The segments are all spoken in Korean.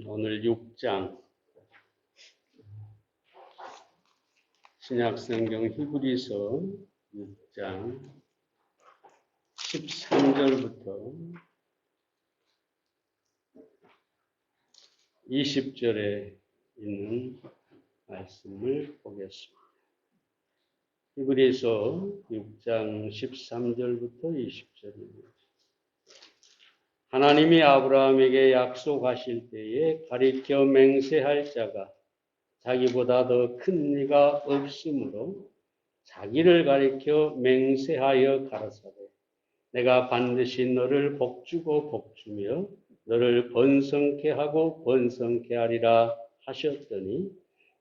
오늘 6장 신약성경 히브리서 6장 13절부터 20절에 있는 말씀을 보겠습니다. 히브리서 6장 13절부터 20절입니다. 하나님이 아브라함에게 약속하실 때에 가리켜 맹세할 자가 자기보다 더 큰 이가 없으므로 자기를 가리켜 맹세하여 가라사대 내가 반드시 너를 복주고 복주며 너를 번성케 하고 번성케 하리라 하셨더니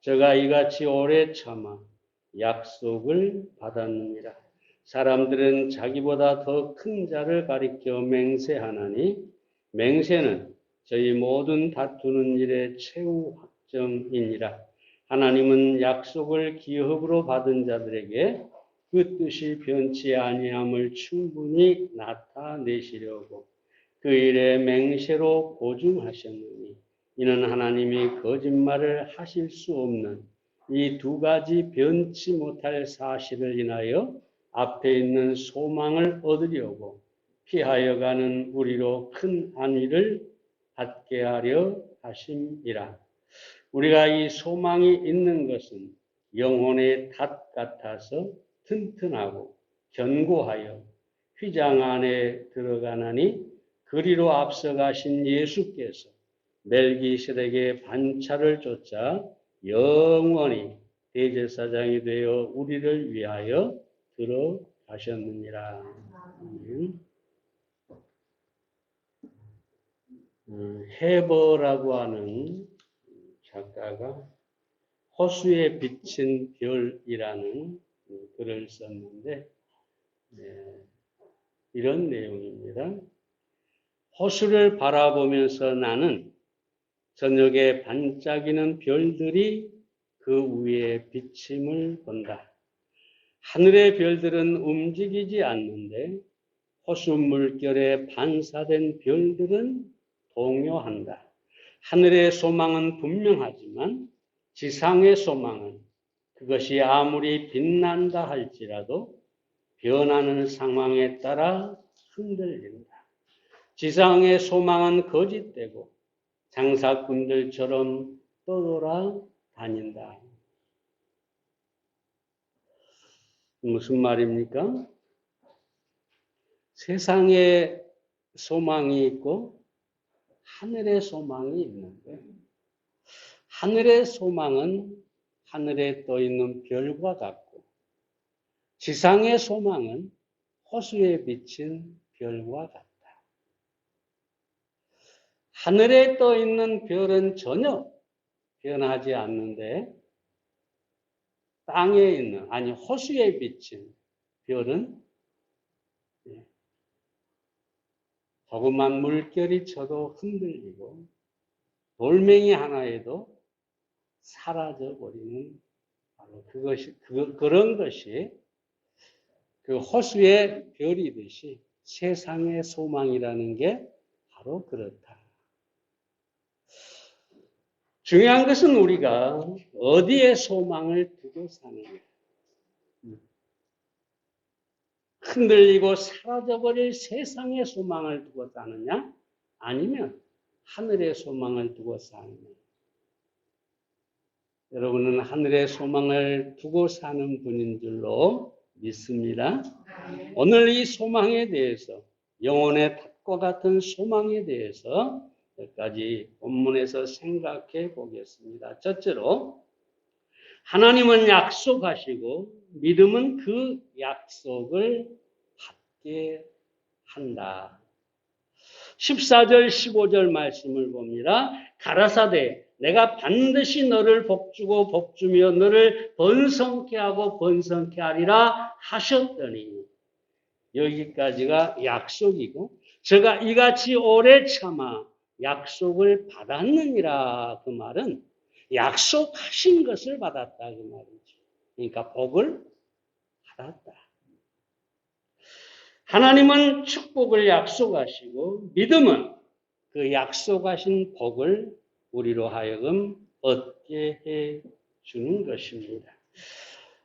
저가 이같이 오래 참아 약속을 받았느니라. 사람들은 자기보다 더 큰 자를 가리켜 맹세하나니 맹세는 저희 모든 다투는 일의 최후 확정이니라. 하나님은 약속을 기업으로 받은 자들에게 그 뜻이 변치 아니함을 충분히 나타내시려고 그 일에 맹세로 보증하셨느니 이는 하나님이 거짓말을 하실 수 없는 이 두 가지 변치 못할 사실을 인하여 앞에 있는 소망을 얻으려고 피하여 가는 우리로 큰 안위를 받게 하려 하심이라. 우리가 이 소망이 있는 것은 영혼의 닷 같아서 튼튼하고 견고하여 휘장 안에 들어가나니 그리로 앞서가신 예수께서 멜기세덱의 반차를 쫓아 영원히 대제사장이 되어 우리를 위하여 들어가셨느니라. 헤버라고 하는 작가가 호수에 비친 별이라는 글을 썼는데 이런 내용입니다. 호수를 바라보면서 나는 저녁에 반짝이는 별들이 그 위에 비침을 본다. 하늘의 별들은 움직이지 않는데 호수 물결에 반사된 별들은 동요한다. 하늘의 소망은 분명하지만 지상의 소망은 그것이 아무리 빛난다 할지라도 변하는 상황에 따라 흔들린다. 지상의 소망은 거짓되고 장사꾼들처럼 떠돌아다닌다. 무슨 말입니까? 세상에 소망이 있고 하늘의 소망이 있는데 하늘의 소망은 하늘에 떠 있는 별과 같고 지상의 소망은 호수에 비친 별과 같다. 하늘에 떠 있는 별은 전혀 변하지 않는데 땅에 있는 호수에 비친 별은 조그만 물결이 쳐도 흔들리고 돌멩이 하나에도 사라져 버리는 바로 그런 것이 그 호수의 별이듯이 세상의 소망이라는 게 바로 그렇다. 중요한 것은 우리가 어디에 소망을 두고 사느냐. 흔들리고 사라져버릴 세상의 소망을 두고 사느냐 아니면 하늘의 소망을 두고 사느냐. 여러분은 하늘의 소망을 두고 사는 분인 줄로 믿습니다. 오늘 이 소망에 대해서 영혼의 닷과 같은 소망에 대해서 몇 가지 본문에서 생각해 보겠습니다. 첫째로 하나님은 약속하시고 믿음은 그 약속을 받게 한다. 14절 15절 말씀을 봅니다. 가라사대 내가 반드시 너를 복주고 복주며 너를 번성케 하고 번성케 하리라 하셨더니 여기까지가 약속이고 저가 이같이 오래 참아 약속을 받았느니라. 그 말은 약속하신 것을 받았다 그 말이죠. 그러니까 복을 받았다. 하나님은 축복을 약속하시고 믿음은 그 약속하신 복을 우리로 하여금 얻게 해 주는 것입니다.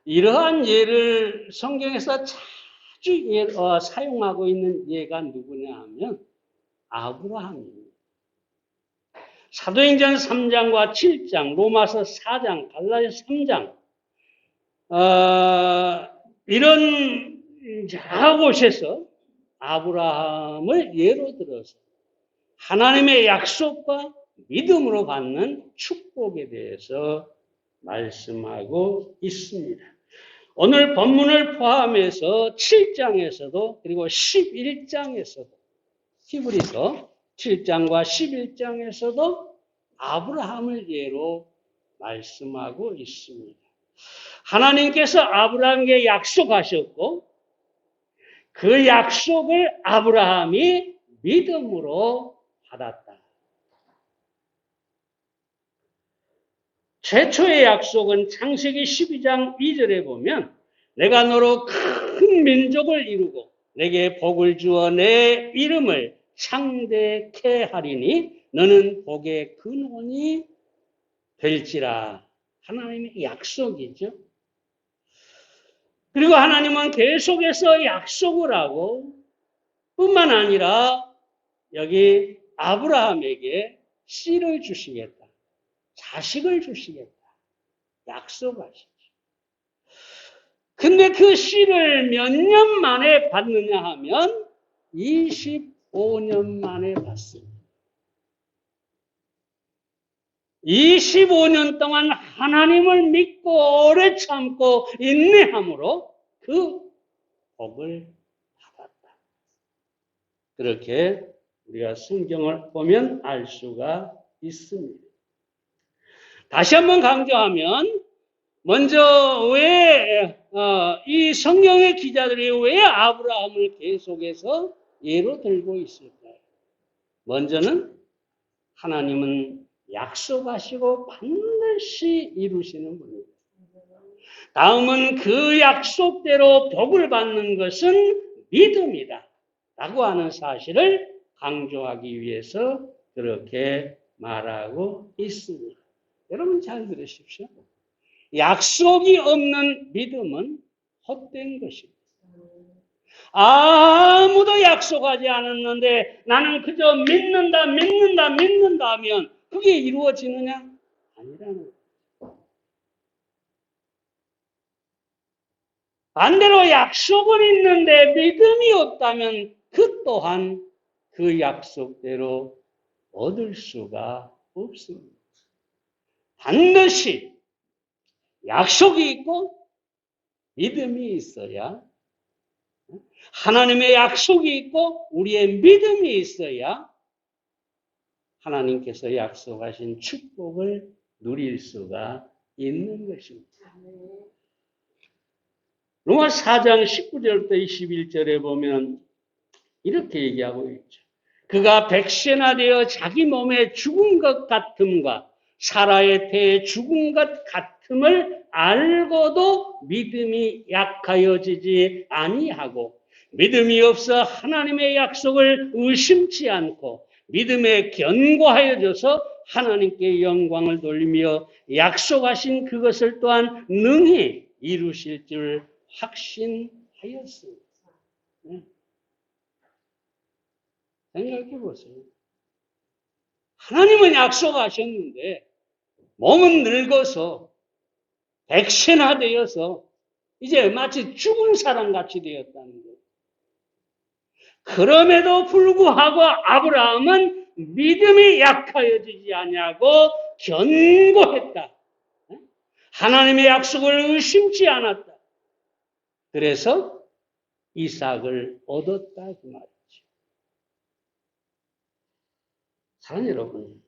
이러한 예를 성경에서 자주 사용하고 있는 예가 누구냐 하면 아브라함입니다. 사도행전 3장과 7장, 로마서 4장, 갈라디아 3장 이런 여러 곳에서 아브라함을 예로 들어서 하나님의 약속과 믿음으로 받는 축복에 대해서 말씀하고 있습니다. 오늘 본문을 포함해서 7장에서도 그리고 11장에서도 히브리서 7장과 11장에서도 아브라함을 예로 말씀하고 있습니다. 하나님께서 아브라함에게 약속하셨고 그 약속을 아브라함이 믿음으로 받았다. 최초의 약속은 창세기 12장 2절에 보면 내가 너로 큰 민족을 이루고 내게 복을 주어 내 이름을 창대케 하리니 너는 복의 근원이 될지라. 하나님의 약속이죠. 그리고 하나님은 계속해서 약속을 하고 뿐만 아니라 여기 아브라함에게 씨를 주시겠다. 자식을 주시겠다. 약속하시죠. 근데 그 씨를 몇 년 만에 받느냐 하면 25년 만에 받습니다. 25년 동안 하나님을 믿고 오래 참고 인내함으로 그 복을 받았다. 그렇게 우리가 성경을 보면 알 수가 있습니다. 다시 한번 강조하면 먼저 왜 이 성경의 기자들이 왜 아브라함을 계속해서 예로 들고 있을까요? 먼저는 하나님은 약속하시고 반드시 이루시는 분입니다. 다음은 그 약속대로 복을 받는 것은 믿음이다 라고 하는 사실을 강조하기 위해서 그렇게 말하고 있습니다. 여러분 잘 들으십시오. 약속이 없는 믿음은 헛된 것입니다. 아무도 약속하지 않았는데 나는 그저 믿는다 하면 그게 이루어지느냐? 아니라는 거예요. 반대로 약속은 있는데 믿음이 없다면 그 또한 그 약속대로 얻을 수가 없습니다. 반드시 약속이 있고 믿음이 있어야, 하나님의 약속이 있고 우리의 믿음이 있어야 하나님께서 약속하신 축복을 누릴 수가 있는 것입니다. 로마 4장 19절부터 21절에 보면 이렇게 얘기하고 있죠. 그가 백세나되어 자기 몸에 죽은 것 같음과 사라의 태에 죽은 것 같음을 알고도 믿음이 약하여지지 아니하고 믿음이 없어 하나님의 약속을 의심치 않고 믿음에 견고하여져서 하나님께 영광을 돌리며 약속하신 그것을 또한 능히 이루실 줄 확신하였습니다. 생각해 보세요. 하나님은 약속하셨는데 몸은 늙어서 백세나 되어서 이제 마치 죽은 사람 같이 되었다는 거예요. 그럼에도 불구하고 아브라함은 믿음이 약하여지지 아니하고 견고했다. 하나님의 약속을 의심치 않았다. 그래서 이삭을 얻었다 그 말이죠. 사랑하는 여러분,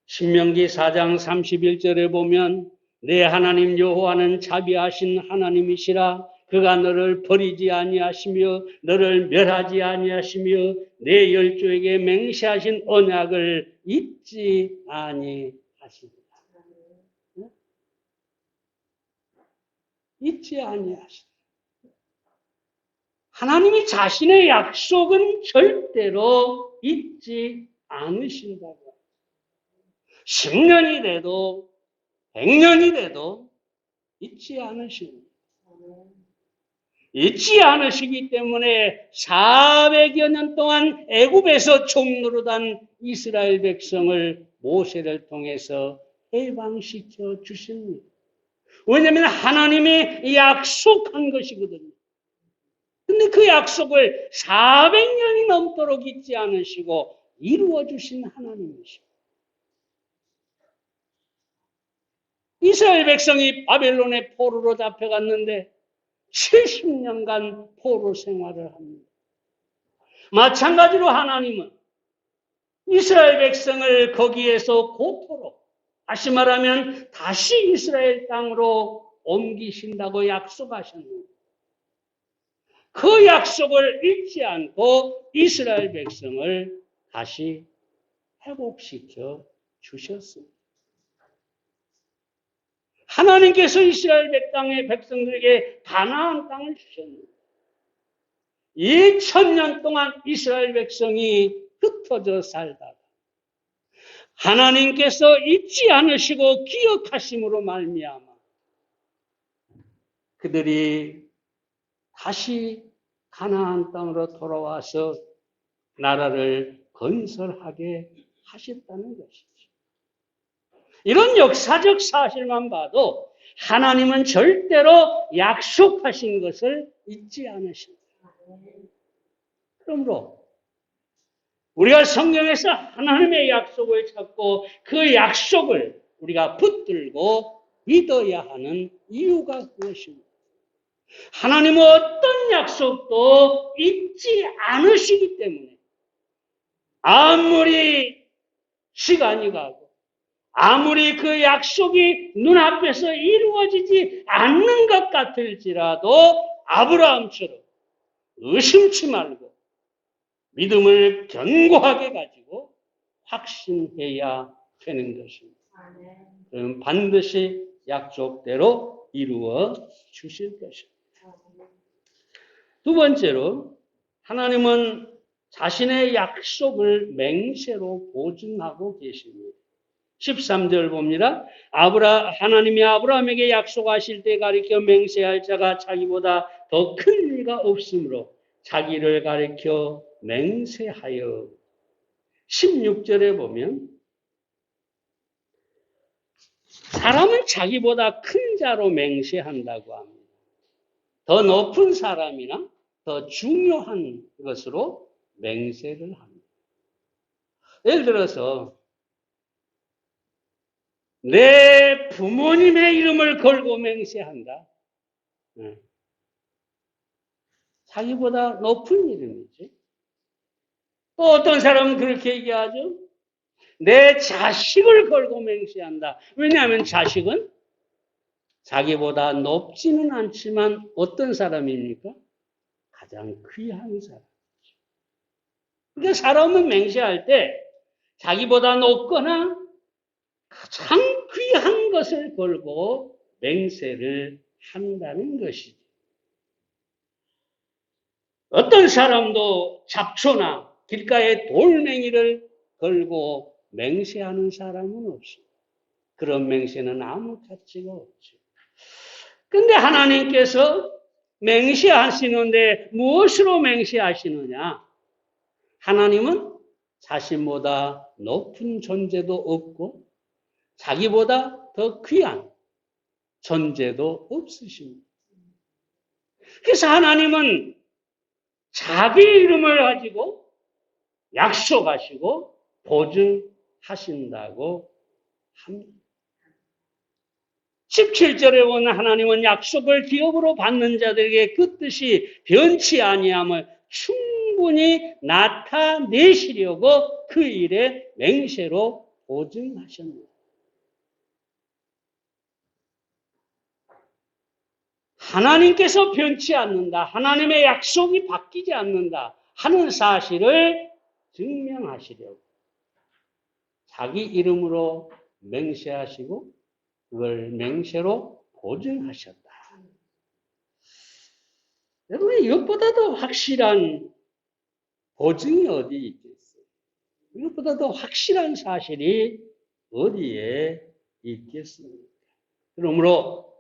신명기 4장 31절에 보면 내 하나님 여호와는 자비하신 하나님이시라. 그가 너를 버리지 아니하시며 너를 멸하지 아니하시며 내 열조에게 맹세하신 언약을 잊지 아니하시리라. 잊지 아니하시리라. 하나님이 자신의 약속은 절대로 잊지 않으신다고. 10년이 돼도 100년이 돼도 잊지 않으십니다. 잊지 않으시기 때문에 400여 년 동안 애굽에서 종노릇한 이스라엘 백성을 모세를 통해서 해방시켜 주십니다. 왜냐하면 하나님이 약속한 것이거든요. 근데 그 약속을 400년이 넘도록 잊지 않으시고 이루어 주신 하나님이십니다. 이스라엘 백성이 바벨론의 포로로 잡혀갔는데 70년간 포로 생활을 합니다. 마찬가지로 하나님은 이스라엘 백성을 거기에서 고토로, 다시 말하면 다시 이스라엘 땅으로 옮기신다고 약속하셨는데 그 약속을 잊지 않고 이스라엘 백성을 다시 회복시켜 주셨습니다. 하나님께서 이스라엘 백성들에게 가나안 땅을 주셨습니다. 2000년 동안 이스라엘 백성이 흩어져 살다가 하나님께서 잊지 않으시고 기억하심으로 말미암아 그들이 다시 가나안 땅으로 돌아와서 나라를 건설하게 하셨다는 것이죠. 이런 역사적 사실만 봐도 하나님은 절대로 약속하신 것을 잊지 않으십니다. 그러므로 우리가 성경에서 하나님의 약속을 찾고 그 약속을 우리가 붙들고 믿어야 하는 이유가 무엇입니까? 하나님은 어떤 약속도 잊지 않으시기 때문에 아무리 시간이 가고 아무리 그 약속이 눈앞에서 이루어지지 않는 것 같을지라도 아브라함처럼 의심치 말고 믿음을 견고하게 가지고 확신해야 되는 것입니다. 그럼 반드시 약속대로 이루어 주실 것입니다. 두 번째로 하나님은 자신의 약속을 맹세로 보증하고 계십니다. 13절 봅니다. 하나님이 아브라함에게 약속하실 때 가리켜 맹세할 자가 자기보다 더 큰 리가 없으므로 자기를 가리켜 맹세하여. 16절에 보면 사람은 자기보다 큰 자로 맹세한다고 합니다. 더 높은 사람이나 더 중요한 것으로 맹세를 합니다. 예를 들어서 내 부모님의 이름을 걸고 맹세한다. 자기보다 높은 이름이지. 또 어떤 사람은 그렇게 얘기하죠. 내 자식을 걸고 맹세한다. 왜냐하면 자식은 자기보다 높지는 않지만 어떤 사람입니까? 가장 귀한 사람이죠. 그러니까 사람은 맹세할 때 자기보다 높거나 가장 귀한 것을 걸고 맹세를 한다는 것이죠. 어떤 사람도 잡초나 길가에 돌멩이를 걸고 맹세하는 사람은 없습니다. 그런 맹세는 아무 가치가 없죠. 그런데 하나님께서 맹세하시는데 무엇으로 맹세하시느냐? 하나님은 자신보다 높은 존재도 없고 자기보다 더 귀한 존재도 없으십니다. 그래서 하나님은 자기 이름을 가지고 약속하시고 보증하신다고 합니다. 17절에 보면 하나님은 약속을 기업으로 받는 자들에게 그 뜻이 변치 아니함을 충분히 나타내시려고 그 일에 맹세로 보증하셨습니다. 하나님께서 변치 않는다. 하나님의 약속이 바뀌지 않는다 하는 사실을 증명하시려고 자기 이름으로 맹세하시고 그걸 맹세로 보증하셨다. 여러분, 이것보다 더 확실한 보증이 어디 있겠어요? 이것보다 더 확실한 사실이 어디에 있겠습니까? 그러므로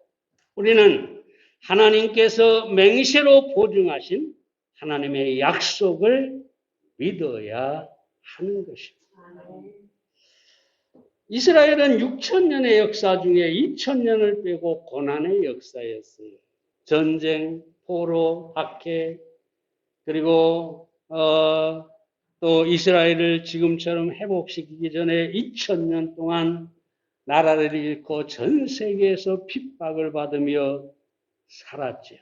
우리는 하나님께서 맹세로 보증하신 하나님의 약속을 믿어야 하는 것입니다. 이스라엘은 6,000년의 역사 중에 2,000년을 빼고 고난의 역사였어요. 전쟁, 포로, 박해, 그리고 또 이스라엘을 지금처럼 회복시키기 전에 2,000년 동안 나라를 잃고 전 세계에서 핍박을 받으며 살았죠.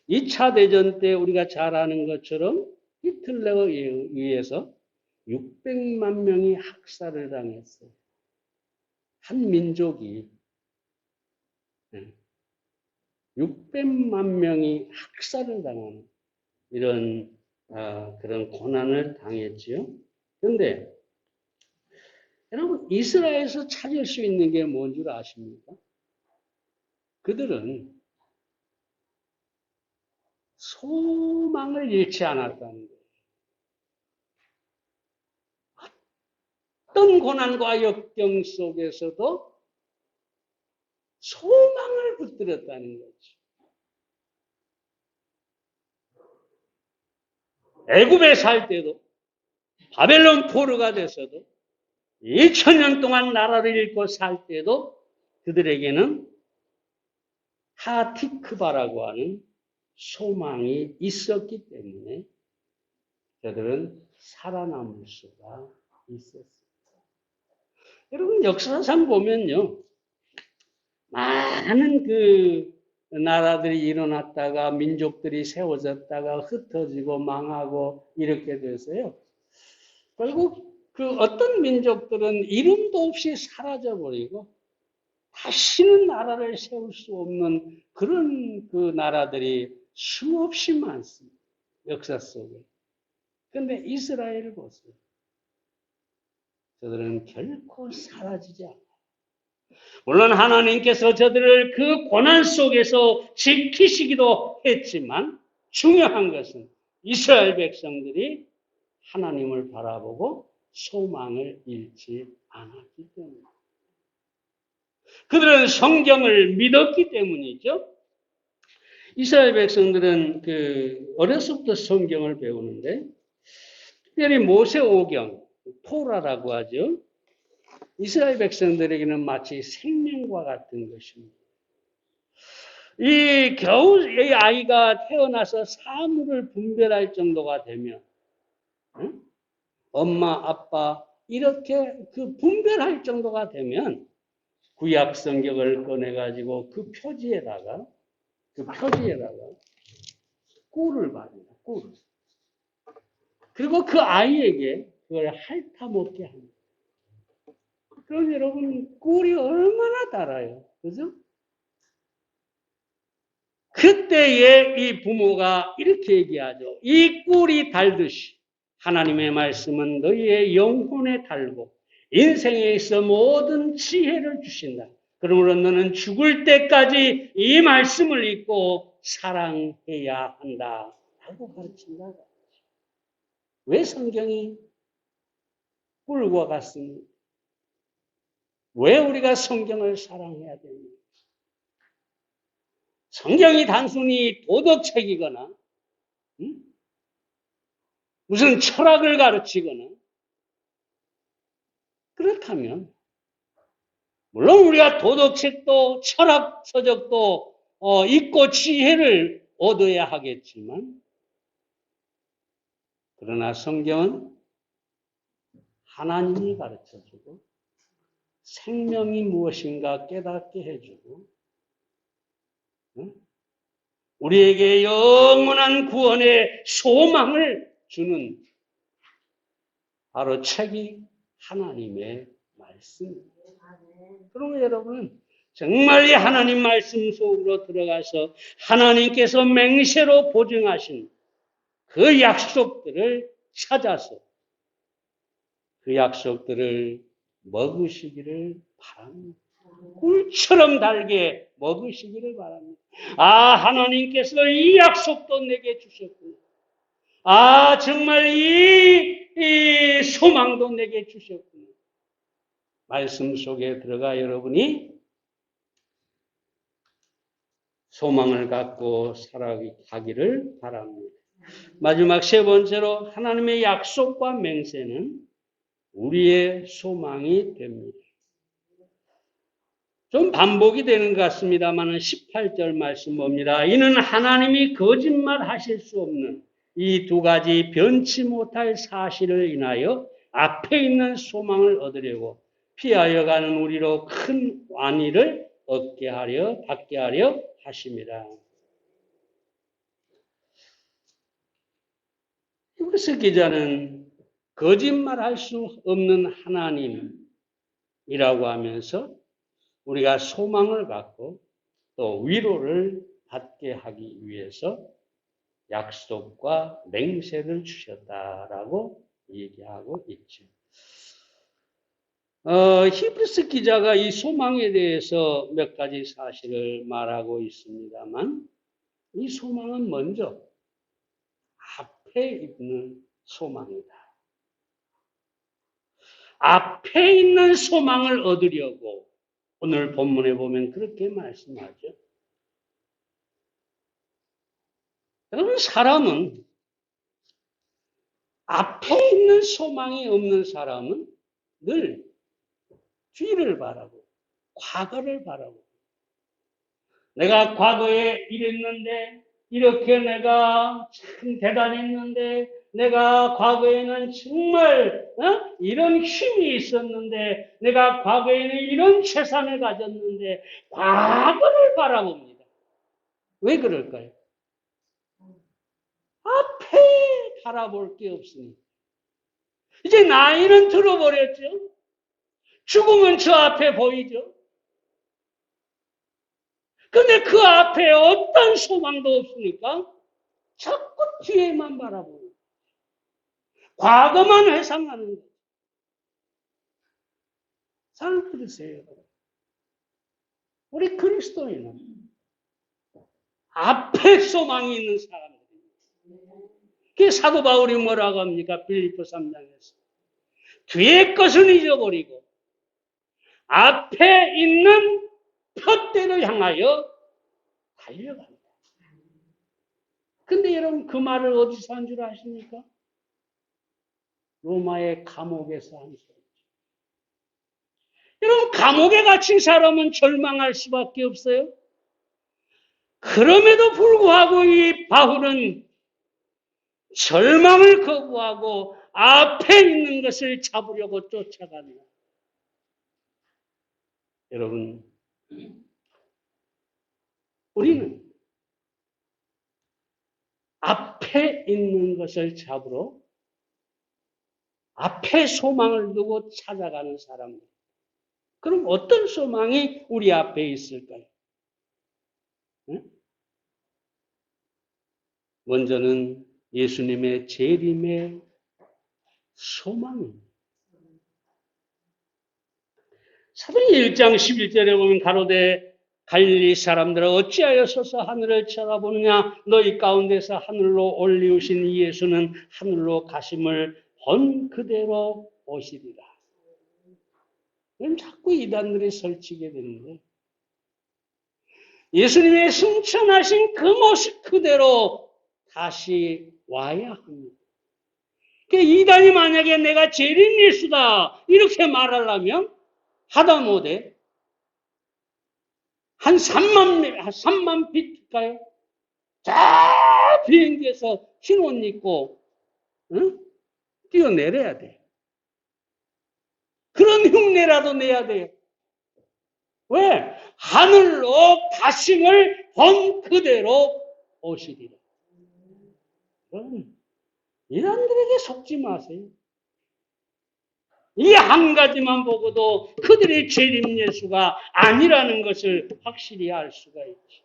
2차 대전 때 우리가 잘 아는 것처럼 히틀러에 의해서 600만 명이 학살을 당했어요. 한 민족이 600만 명이 학살을 당하는 이런 그런 고난을 당했지요. 그런데 여러분 이스라엘에서 찾을 수 있는 게 뭔 줄 아십니까? 그들은 소망을 잃지 않았다는 거예요. 어떤 고난과 역경 속에서도 소망을 붙들었다는 거죠. 애굽에 살 때도 바벨론 포로가 돼서도 2,000년 동안 나라를 잃고 살 때도 그들에게는 하티크바라고 하는 소망이 있었기 때문에 저들은 살아남을 수가 있었습니다. 여러분 역사상 보면요. 많은 그 나라들이 일어났다가 민족들이 세워졌다가 흩어지고 망하고 이렇게 돼서요. 결국 그 어떤 민족들은 이름도 없이 사라져버리고 다시는 나라를 세울 수 없는 그런 그 나라들이 수없이 많습니다. 역사 속에. 그런데 이스라엘을 보세요. 저들은 결코 사라지지 않아요. 물론 하나님께서 저들을 그 고난 속에서 지키시기도 했지만 중요한 것은 이스라엘 백성들이 하나님을 바라보고 소망을 잃지 않았기 때문입니다. 그들은 성경을 믿었기 때문이죠. 이스라엘 백성들은 어려서부터 성경을 배우는데 특별히 모세오경, 토라라고 하죠. 이스라엘 백성들에게는 마치 생명과 같은 것입니다. 겨우 이 아이가 태어나서 사물을 분별할 정도가 되면 엄마, 아빠 이렇게 분별할 정도가 되면 구약 성경을 꺼내가지고 그 표지에다가 꿀을 바릅니다. 꿀. 그리고 그 아이에게 그걸 핥아먹게 합니다. 그럼 여러분 꿀이 얼마나 달아요. 그죠? 그때에 이 부모가 이렇게 얘기하죠. 이 꿀이 달듯이 하나님의 말씀은 너희의 영혼에 달고 인생에 있어 모든 지혜를 주신다. 그러므로 너는 죽을 때까지 이 말씀을 읽고 사랑해야 한다. 라고 가르친다. 왜 성경이 꿀과 같습니까? 왜 우리가 성경을 사랑해야 됩니까? 성경이 단순히 도덕책이거나 무슨 철학을 가르치거나 그렇다면 물론 우리가 도덕책도 철학 서적도 읽고 지혜를 얻어야 하겠지만 그러나 성경은 하나님이 가르쳐주고 생명이 무엇인가 깨닫게 해주고 우리에게 영원한 구원의 소망을 주는 바로 책이 하나님의 말씀입니다. 그러면 여러분 정말 이 하나님 말씀 속으로 들어가서 하나님께서 맹세로 보증하신 그 약속들을 찾아서 그 약속들을 먹으시기를 바랍니다. 꿀처럼 달게 먹으시기를 바랍니다. 하나님께서 이 약속도 내게 주셨구나. 정말 이 소망도 내게 주셨구나. 말씀 속에 들어가 여러분이 소망을 갖고 살아가기를 바랍니다. 마지막 세 번째로 하나님의 약속과 맹세는 우리의 소망이 됩니다. 좀 반복이 되는 것 같습니다만 18절 말씀 봅니다. 이는 하나님이 거짓말 하실 수 없는 이 두 가지 변치 못할 사실을 인하여 앞에 있는 소망을 얻으려고 피하여 가는 우리로 큰 안위를 받게 하려 하심이라. 히브리서 기자는 거짓말할 수 없는 하나님이라고 하면서 우리가 소망을 갖고 또 위로를 받게 하기 위해서 약속과 맹세를 주셨다라고 얘기하고 있죠. 히브리서 기자가 이 소망에 대해서 몇 가지 사실을 말하고 있습니다만 이 소망은 먼저 앞에 있는 소망이다. 앞에 있는 소망을 얻으려고 오늘 본문에 보면 그렇게 말씀하죠. 여러분, 사람은 앞에 있는 소망이 없는 사람은 늘 뒤를 바라고 과거를 바라고 내가 과거에 이랬는데 이렇게 내가 참 대단했는데 내가 과거에는 정말 이런 힘이 있었는데 내가 과거에는 이런 재산을 가졌는데 과거를 바라봅니다. 왜 그럴까요? 앞에 바라볼 게 없으니 이제 나이는 들어버렸죠. 죽음은 저 앞에 보이죠. 근데 그 앞에 어떤 소망도 없으니까 자꾸 뒤에만 바라보고 과거만 회상하는 거예요. 잘 들으세요. 우리 그리스도인은 앞에 소망이 있는 사람들입니다. 그 사도 바울이 뭐라고 합니까? 빌립보 3장에서. 뒤의 것은 잊어버리고 앞에 있는 표대를 향하여 달려간다. 근데 여러분 그 말을 어디서 한 줄 아십니까? 로마의 감옥에서 한 소리죠. 여러분 감옥에 갇힌 사람은 절망할 수밖에 없어요. 그럼에도 불구하고 이 바울은 절망을 거부하고 앞에 있는 것을 잡으려고 쫓아갑니다. 여러분, 우리는 앞에 있는 것을 잡으러 앞에 소망을 두고 찾아가는 사람들. 그럼 어떤 소망이 우리 앞에 있을까요? 응? 먼저는 예수님의 재림의 소망입니다. 사도행전 1장 11절에 보면 가로되 갈릴리 사람들아 어찌하여 서서 하늘을 쳐다보느냐 너희 가운데서 하늘로 올리우신 이 예수는 하늘로 가심을 본 그대로 오시리라. 그럼 자꾸 이단들이 설치게 되는데 예수님의 승천하신 그 모습 그대로 다시 와야 합니다. 이단이 만약에 내가 재림 예수다 이렇게 말하려면 하다못해 한 3만 빛일까요? 저 비행기에서 흰 옷 입고 뛰어내려야 돼. 그런 흉내라도 내야 돼요. 왜? 하늘로 가심을 본 그대로 오시리라. 이단들에게 속지 마세요. 이 한 가지만 보고도 그들의 재림 예수가 아니라는 것을 확실히 알 수가 있죠.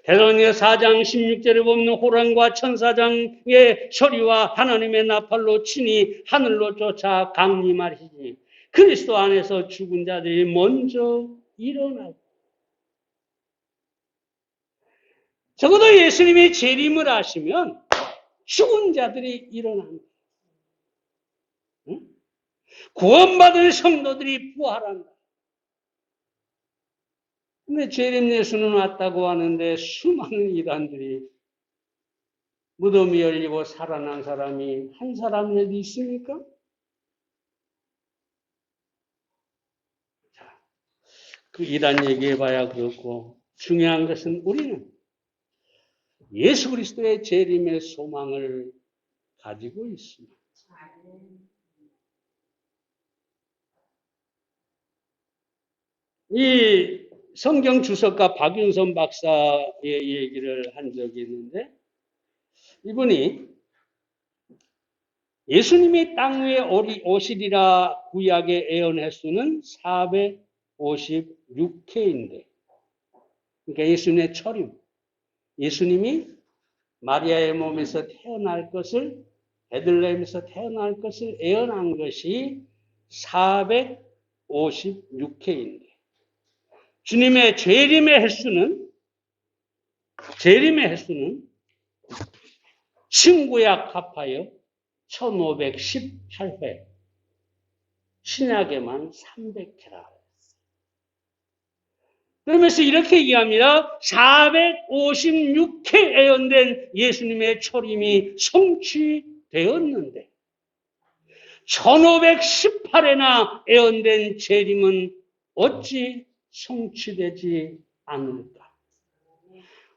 데살로니가 4장 16절에 보면 호랑과 천사장의 소리와 하나님의 나팔로 친히 하늘로 쫓아 강림하시니 그리스도 안에서 죽은 자들이 먼저 일어나고 적어도 예수님이 재림을 하시면 죽은 자들이 일어납니다. 구원받은 성도들이 부활한다. 근데 재림 예수는 왔다고 하는데 수많은 이단들이 무덤이 열리고 살아난 사람이 한 사람이라도 있습니까? 자, 그 이단 얘기해봐야 그렇고 중요한 것은 우리는 예수 그리스도의 재림의 소망을 가지고 있습니다. 이 성경 주석가 박윤선 박사의 얘기를 한 적이 있는데 이분이 예수님이 땅 위에 오시리라 구약의 예언 횟수는 456회인데 그러니까 예수님의 초림, 예수님이 마리아의 몸에서 태어날 것을 베들레헴에서 태어날 것을 예언한 것이 456회인데 주님의 재림의 횟수는 신구약 합하여 1518회, 신약에만 300회라. 그러면서 이렇게 얘기합니다. 456회 예언된 예수님의 초림이 성취되었는데 1518회나 예언된 재림은 어찌 성취되지 않을까?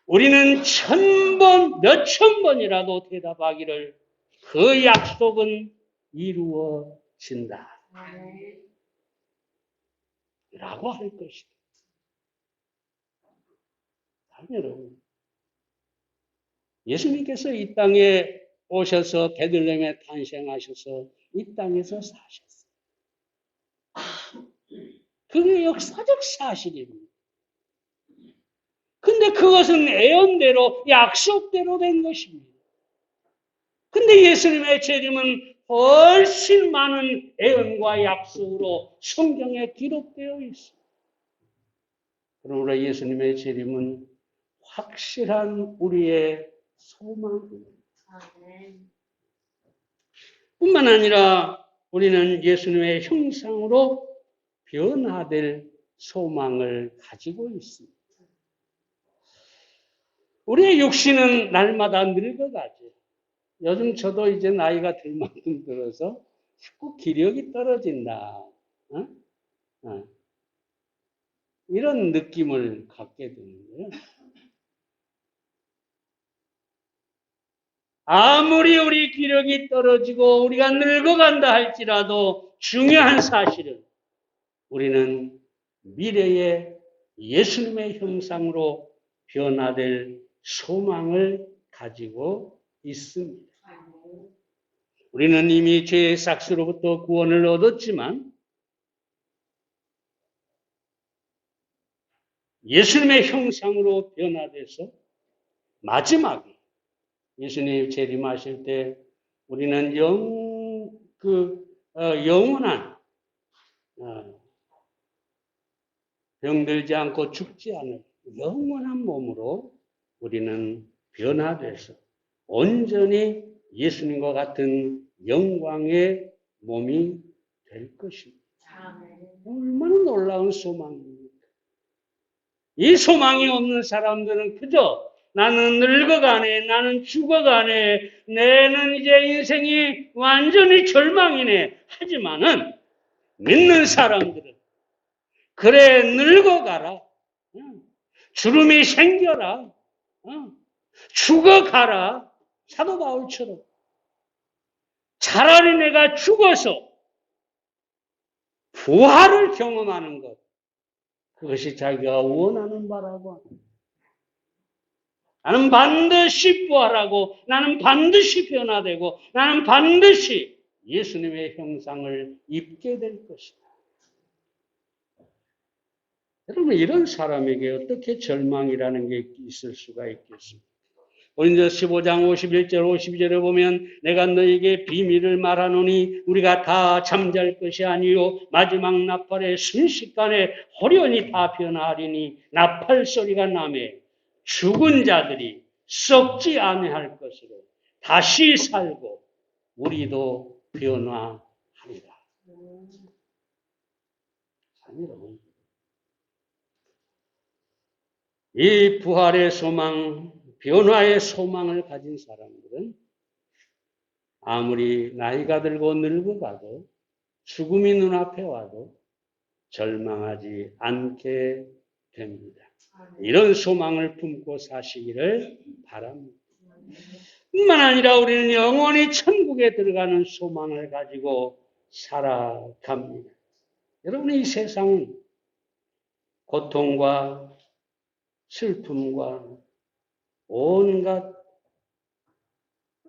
우리는 1000번, 몇천 번이라도 대답하기를 그 약속은 이루어진다. 라고 할 것이다. 여러분, 예수님께서 이 땅에 오셔서 베들레헴에 탄생하셔서 이 땅에서 사셨어요. 그게 역사적 사실입니다. 근데 그것은 예언대로, 약속대로 된 것입니다. 근데 예수님의 재림은 훨씬 많은 예언과 약속으로 성경에 기록되어 있습니다. 그러므로 예수님의 재림은 확실한 우리의 소망입니다. 뿐만 아니라 우리는 예수님의 형상으로 변화될 소망을 가지고 있습니다. 우리의 육신은 날마다 늙어가죠. 요즘 저도 이제 나이가 들 만큼 들어서 자꾸 기력이 떨어진다. 이런 느낌을 갖게 되는데요. 아무리 우리 기력이 떨어지고 우리가 늙어간다 할지라도 중요한 사실은 우리는 미래의 예수님의 형상으로 변화될 소망을 가지고 있습니다. 우리는 이미 죄의 삭스로부터 구원을 얻었지만 예수님의 형상으로 변화돼서 마지막에 예수님 재림하실 때 우리는 영원한 병들지 않고 죽지 않을 영원한 몸으로 우리는 변화돼서 온전히 예수님과 같은 영광의 몸이 될 것입니다. 얼마나 놀라운 소망입니까? 이 소망이 없는 사람들은 그저 나는 늙어가네, 나는 죽어가네, 내는 이제 인생이 완전히 절망이네 하지만은 믿는 사람들은 그래 늙어가라, 주름이 생겨라, 죽어가라. 사도 바울처럼 차라리 내가 죽어서 부활을 경험하는 것, 그것이 자기가 원하는 바라고 합니다. 나는 반드시 부활하고 나는 반드시 변화되고 나는 반드시 예수님의 형상을 입게 될 것이다. 여러분, 이런 사람에게 어떻게 절망이라는 게 있을 수가 있겠습니까? 고린도서 15장 51절 52절에 보면 내가 너에게 비밀을 말하노니 우리가 다 잠잘 것이 아니요 마지막 나팔의 순식간에 호련히 다 변화하리니 나팔 소리가 나매 죽은 자들이 썩지 아니할 것으로 다시 살고 우리도 변화하리라. 여러분. 이 부활의 소망, 변화의 소망을 가진 사람들은 아무리 나이가 들고 늙어가도 죽음이 눈앞에 와도 절망하지 않게 됩니다. 이런 소망을 품고 사시기를 바랍니다. 뿐만 아니라 우리는 영원히 천국에 들어가는 소망을 가지고 살아갑니다. 여러분, 이 세상은 고통과 슬픔과 온갖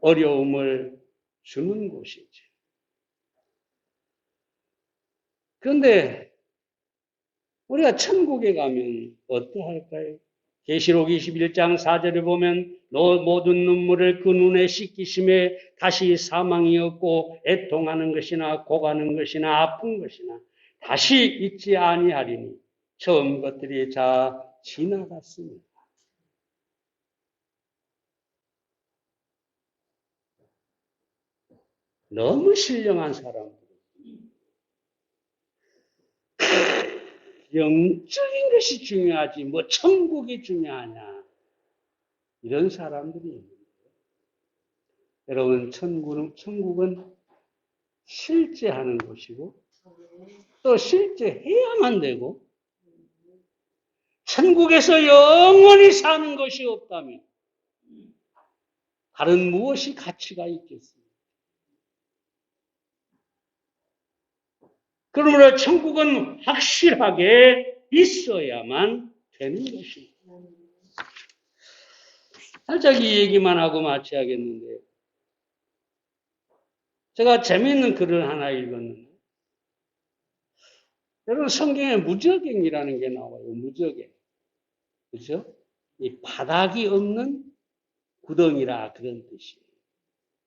어려움을 주는 곳이죠. 그런데 우리가 천국에 가면 어떠할까요? 계시록 21장 4절을 보면 모든 눈물을 그 눈에 씻기심에 다시 사망이 없고 애통하는 것이나 고가는 것이나 아픈 것이나 다시 있지 아니하리니 처음 것들이 다 지나갔습니다. 너무 신령한 사람들. 영적인 것이 중요하지 뭐 천국이 중요하냐. 이런 사람들이 있는데 여러분, 천국은 실제 하는 곳이고 또 실제 해야만 되고 천국에서 영원히 사는 것이 없다면 다른 무엇이 가치가 있겠습니까? 그러므로 천국은 확실하게 있어야만 되는 것입니다. 살짝 이 얘기만 하고 마쳐야겠는데 제가 재미있는 글을 하나 읽었는데 여러분, 성경에 무저갱이라는 게 나와요. 무저갱. 그렇죠? 이 바닥이 없는 구덩이라 그런 뜻이에요.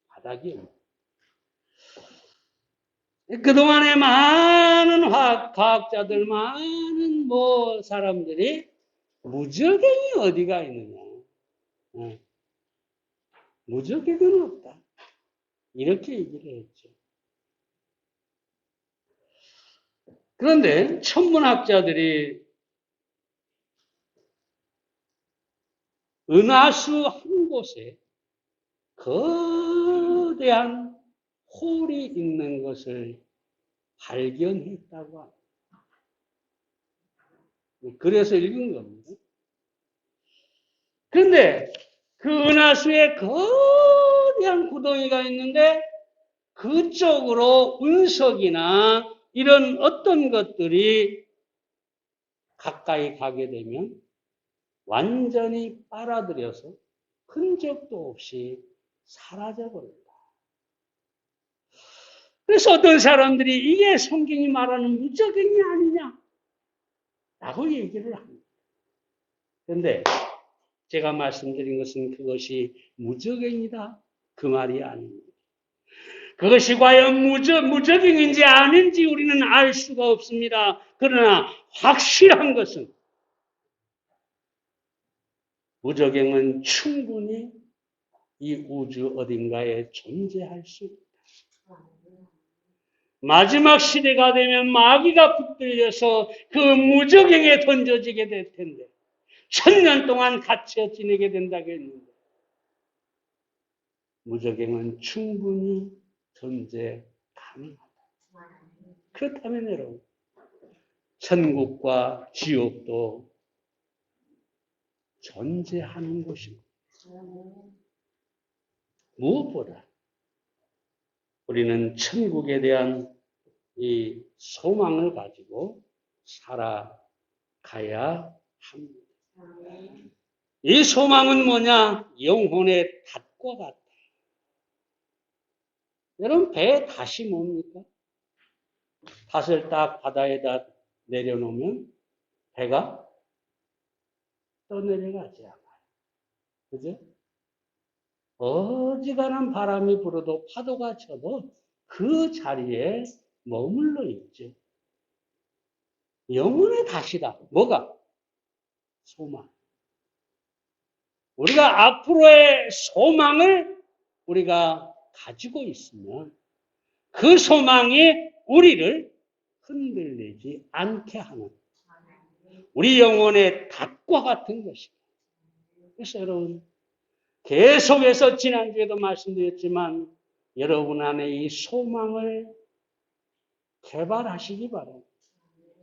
바닥이 없는. 그동안에 많은 과학자들, 많은 사람들이 무저갱이 어디가 있느냐. 무저갱은 없다. 이렇게 얘기를 했죠. 그런데 천문학자들이 은하수 한 곳에 거대한 홀이 있는 것을 발견했다고 합니다. 그래서 읽은 겁니다. 그런데 그 은하수에 거대한 구덩이가 있는데 그쪽으로 운석이나 이런 어떤 것들이 가까이 가게 되면 완전히 빨아들여서 흔적도 없이 사라져버린다. 그래서 어떤 사람들이 이게 성경이 말하는 무저갱이 아니냐 라고 얘기를 합니다. 그런데 제가 말씀드린 것은 그것이 무저갱이다 그 말이 아닙니다. 그것이 과연 무저갱인지 아닌지 우리는 알 수가 없습니다. 그러나 확실한 것은 무저갱은 충분히 이 우주 어딘가에 존재할 수 있다. 마지막 시대가 되면 마귀가 붙들려서 그 무저갱에 던져지게 될 텐데 1000년 동안 갇혀 지내게 된다고 했는데 무저갱은 충분히 존재 가능하다. 그렇다면 여러분, 천국과 지옥도 존재하는 것입니다. 무엇보다 우리는 천국에 대한 이 소망을 가지고 살아가야 합니다. 이 소망은 뭐냐? 영혼의 닷과 같다. 여러분, 배에 닷이 뭡니까? 닷을 딱 바다에다 내려놓으면 배가 떠내려가지 않아요. 그죠? 어지간한 바람이 불어도 파도가 쳐도 그 자리에 머물러 있죠. 영혼의 닷이다. 뭐가? 소망. 우리가 앞으로의 소망을 우리가 가지고 있으면 그 소망이 우리를 흔들리지 않게 하는 우리 영혼의 닭과 같은 것입니다. 그래서 여러분 계속해서 지난주에도 말씀드렸지만 여러분 안에 이 소망을 개발하시기 바랍니다.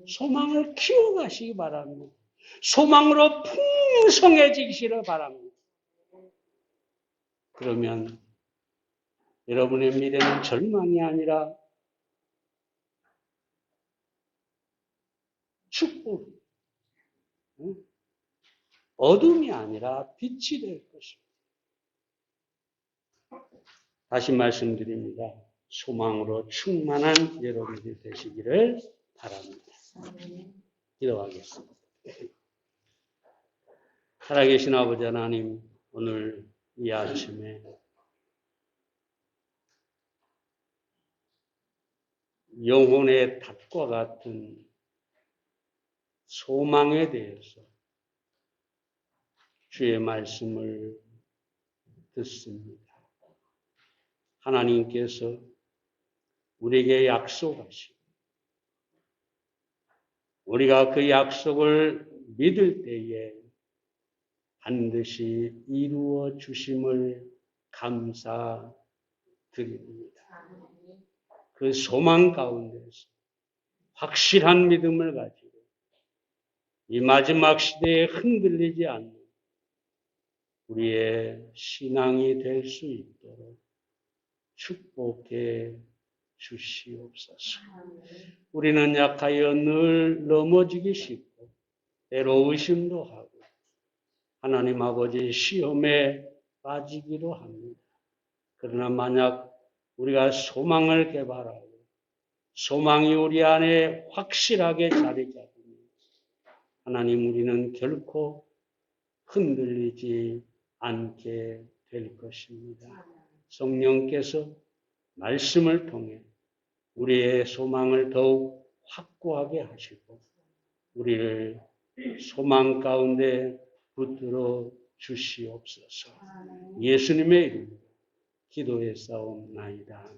소망을 키워가시기 바랍니다. 소망으로 풍성해지기를 바랍니다. 그러면 여러분의 미래는 절망이 아니라 축복, 어둠이 아니라 빛이 될 것입니다. 다시 말씀드립니다. 소망으로 충만한 여러분이 되시기를 바랍니다. 기도하겠습니다. 살아계신 아버지 하나님, 오늘 이 아침에 영혼의 닭과 같은 소망에 대해서 주의 말씀을 듣습니다. 하나님께서 우리에게 약속하시고 우리가 그 약속을 믿을 때에 반드시 이루어 주심을 감사드립니다. 그 소망 가운데서 확실한 믿음을 가지고 이 마지막 시대에 흔들리지 않는 우리의 신앙이 될 수 있도록 축복해 주시옵소서. 우리는 약하여 늘 넘어지기 쉽고 때로 의심도 하고 하나님 아버지 시험에 빠지기도 합니다. 그러나 만약 우리가 소망을 개발하고 소망이 우리 안에 확실하게 자리 잡으면 하나님 우리는 결코 흔들리지 않게 될 것입니다. 성령께서 말씀을 통해 우리의 소망을 더욱 확고하게 하시고 우리를 소망 가운데 붙들어 주시옵소서. 예수님의 이름으로 기도해 싸움나이다.